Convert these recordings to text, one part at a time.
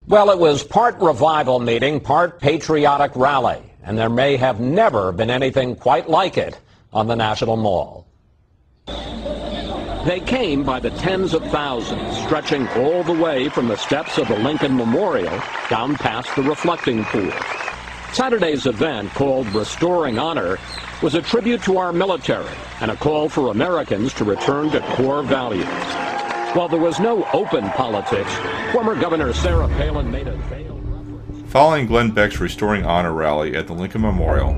Well, it was part revival meeting, part patriotic rally, and there may have never been anything quite like it on the National Mall. They came by the tens of thousands, stretching all the way from the steps of the Lincoln Memorial down past the reflecting pool. Saturday's event, called Restoring Honor, was a tribute to our military and a call for Americans to return to core values. While there was no open politics, former Governor Sarah Palin made a veiled reference. Following Glenn Beck's Restoring Honor rally at the Lincoln Memorial,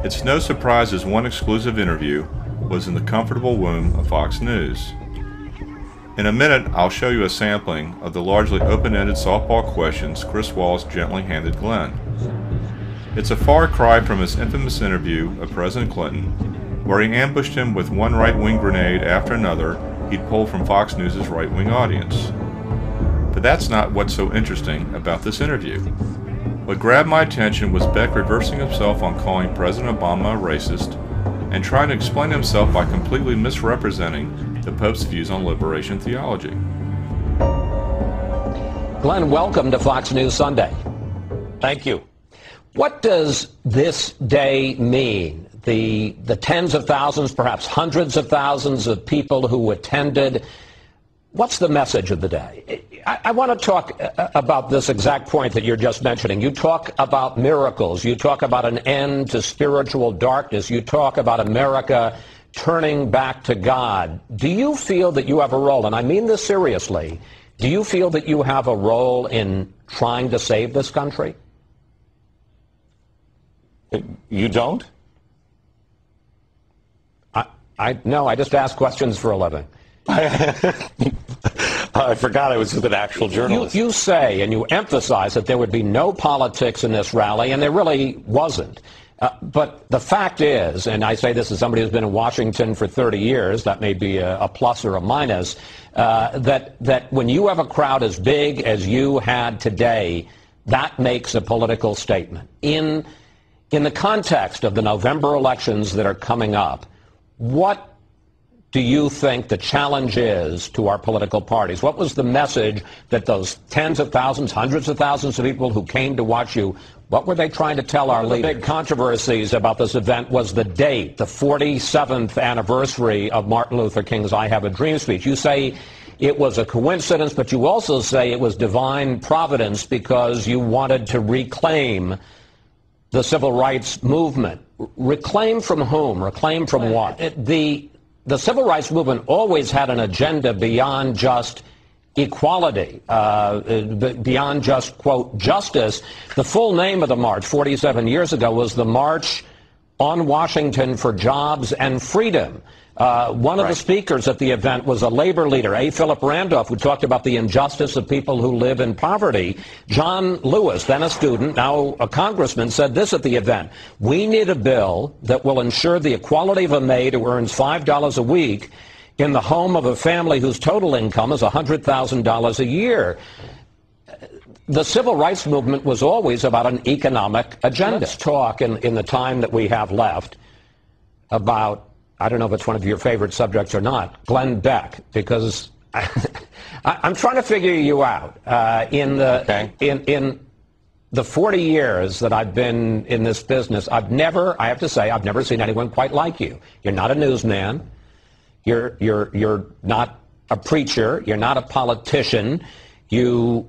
it's no surprise his one exclusive interview was in the comfortable womb of Fox News. In a minute, I'll show you a sampling of the largely open-ended softball questions Chris Wallace gently handed Glenn. It's a far cry from his infamous interview of President Clinton, where he ambushed him with one right-wing grenade after another he'd pulled from Fox News' right-wing audience. But that's not what's so interesting about this interview. What grabbed my attention was Beck reversing himself on calling President Obama a racist and trying to explain himself by completely misrepresenting the Pope's views on liberation theology. Glenn, welcome to Fox News Sunday. Thank you. What does this day mean? The tens of thousands, perhaps hundreds of thousands of people who attended. What's the message of the day? I want to talk about this exact point that you're just mentioning. You talk about miracles. You talk about an end to spiritual darkness. You talk about America turning back to God. Do you feel that you have a role, and I mean this seriously, do you feel that you have a role in trying to save this country? You don't? No, I just ask questions for a living. I forgot I was an actual journalist. You say and you emphasize that there would be no politics in this rally, and there really wasn't. But the fact is, and I say this as somebody who's been in Washington for 30 years, that may be a plus or a minus, that when you have a crowd as big as you had today, that makes a political statement. In the context of the November elections that are coming up, what do you think the challenge is to our political parties? What was the message that those tens of thousands, hundreds of thousands of people who came to watch you, what were they trying to tell our leaders? The big controversies about this event was the date, the 47th anniversary of Martin Luther King's I Have a Dream speech. You say it was a coincidence, but you also say it was divine providence because you wanted to reclaim the civil rights movement. Reclaim from whom? Reclaim from what? The civil rights movement always had an agenda beyond just equality, beyond just, quote, justice. The full name of the march 47 years ago was the March on Washington for Jobs and Freedom. One of the speakers at the event was a labor leader, A. Philip Randolph, who talked about the injustice of people who live in poverty. John Lewis, then a student, now a congressman, said this at the event: "We need a bill that will ensure the equality of a maid who earns $5 a week in the home of a family whose total income is $100,000 a year." The civil rights movement was always about an economic agenda. Let's talk in the time that we have left about, I don't know if it's one of your favorite subjects or not, Glenn Beck, because I'm trying to figure you out. In the 40 years that I've been in this business, I have to say, I've never seen anyone quite like you. You're not a newsman. You're not a preacher. You're not a politician. Your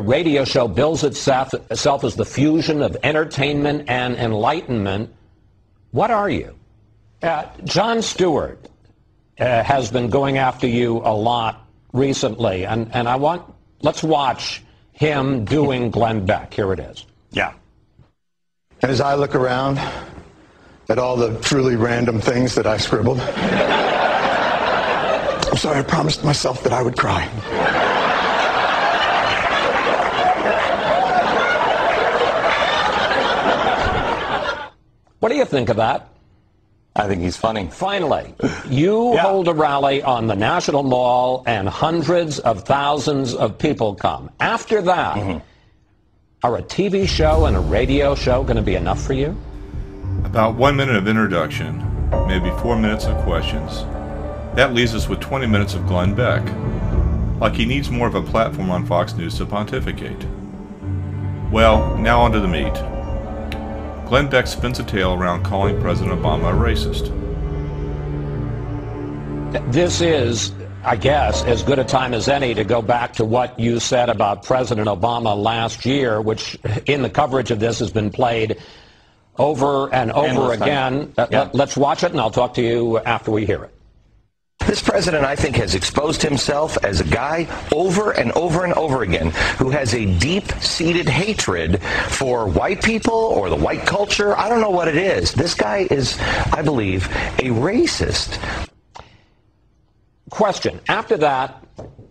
radio show bills itself as the fusion of entertainment and enlightenment. What are you? Jon Stewart has been going after you a lot recently, and let's watch him doing Glenn Beck. Here it is. Yeah. And as I look around at all the truly random things that I scribbled, I'm sorry, I promised myself that I would cry. What do you think of that? I think he's funny. Finally, you hold a rally on the National Mall and hundreds of thousands of people come. After that, are a TV show and a radio show going to be enough for you? About 1 minute of introduction, maybe 4 minutes of questions. That leaves us with 20 minutes of Glenn Beck. like he needs more of a platform on Fox News to pontificate. Well, now on to the meat. Glenn Beck spins a tale around calling President Obama a racist. This is, I guess, as good a time as any to go back to what you said about President Obama last year, which in the coverage of this has been played over and over again. Let's watch it, and I'll talk to you after we hear it. This president, I think, has exposed himself as a guy over and over and over again who has a deep-seated hatred for white people or the white culture. I don't know what it is. This guy is, I believe, a racist. Question. After that,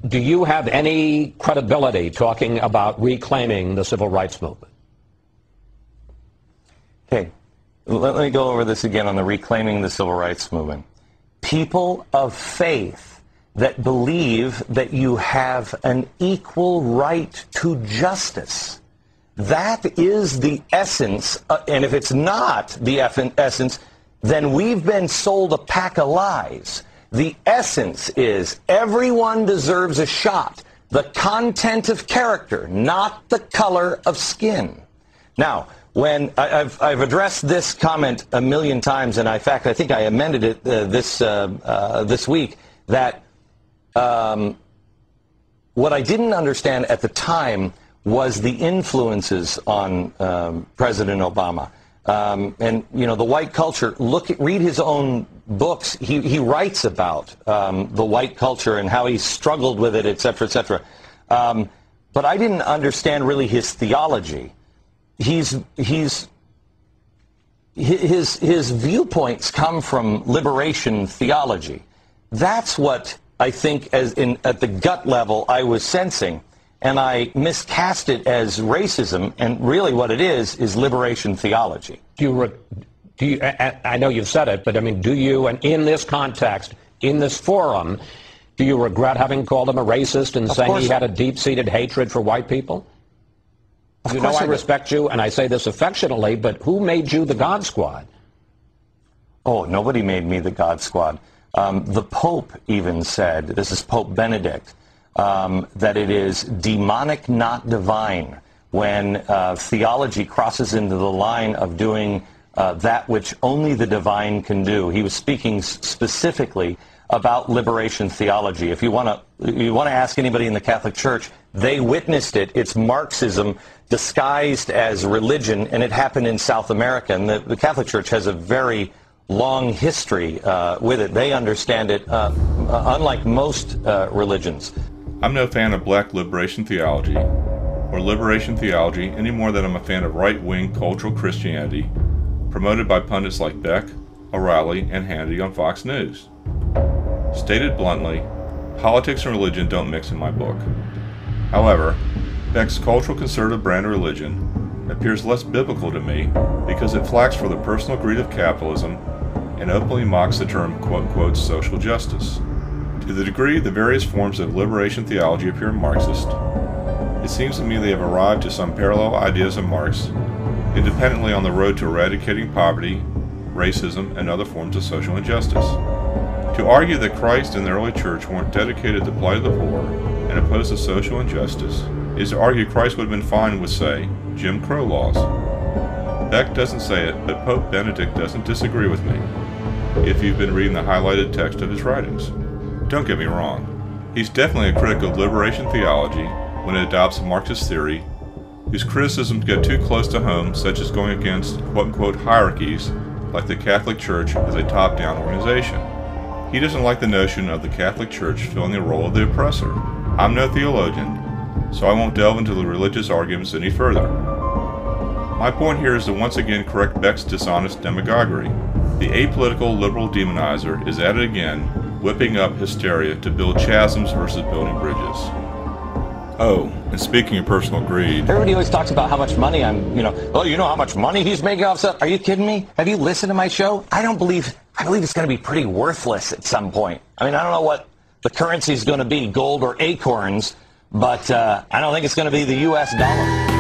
do you have any credibility talking about reclaiming the civil rights movement? Okay, let me go over this again on the reclaiming the civil rights movement. People of faith that believe that you have an equal right to justice. That is the essence, and if it's not the essence, then we've been sold a pack of lies. The essence is everyone deserves a shot. The content of character, not the color of skin. Now, when I've addressed this comment a million times, and in fact, I think I amended it this week, that what I didn't understand at the time was the influences on President Obama. And, you know, the white culture, read his own books. He writes about the white culture and how he struggled with it, et cetera, et cetera. But I didn't understand really his theology. His viewpoints come from liberation theology. That's what I think at the gut level I was sensing. And I miscast it as racism, and really what it is liberation theology. Do you, I know you've said it, but I mean, do you, and in this context, in this forum, do you regret having called him a racist and saying he had a deep-seated hatred for white people? You know I respect you, and I say this affectionately, but who made you the God Squad? Oh, nobody made me the God Squad. The Pope even said, this is Pope Benedict, that it is demonic, not divine, when theology crosses into the line of doing that which only the divine can do. He was speaking specifically about liberation theology. If you want to ask anybody in the Catholic Church, they witnessed it. It's Marxism disguised as religion, and it happened in South America. And the Catholic Church has a very long history with it. They understand it unlike most religions. I'm no fan of Black Liberation Theology, or liberation theology any more than I'm a fan of right-wing cultural Christianity, promoted by pundits like Beck, O'Reilly, and Hannity on Fox News. Stated bluntly, politics and religion don't mix in my book. However, Beck's cultural conservative brand of religion appears less biblical to me because it flags for the personal greed of capitalism and openly mocks the term quote-unquote social justice. To the degree the various forms of liberation theology appear Marxist, it seems to me they have arrived to some parallel ideas of Marx, independently on the road to eradicating poverty, racism, and other forms of social injustice. To argue that Christ and the early church weren't dedicated to the plight of the poor and opposed to social injustice is to argue Christ would have been fine with, say, Jim Crow laws. Beck doesn't say it, but Pope Benedict doesn't disagree with me, if you've been reading the highlighted text of his writings. Don't get me wrong, he's definitely a critic of liberation theology when it adopts Marxist theory, whose criticisms get too close to home, such as going against quote-unquote hierarchies, like the Catholic Church as a top-down organization. He doesn't like the notion of the Catholic Church filling the role of the oppressor. I'm no theologian, so I won't delve into the religious arguments any further. My point here is to once again correct Beck's dishonest demagoguery. The apolitical liberal demonizer is at it again, whipping up hysteria to build chasms versus building bridges. Oh, and speaking of personal greed... Everybody always talks about how much money well, you know how much money he's making off stuff? Are you kidding me? Have you listened to my show? I believe it's going to be pretty worthless at some point. I mean, I don't know what the currency is going to be, gold or acorns, but I don't think it's going to be the U.S. dollar.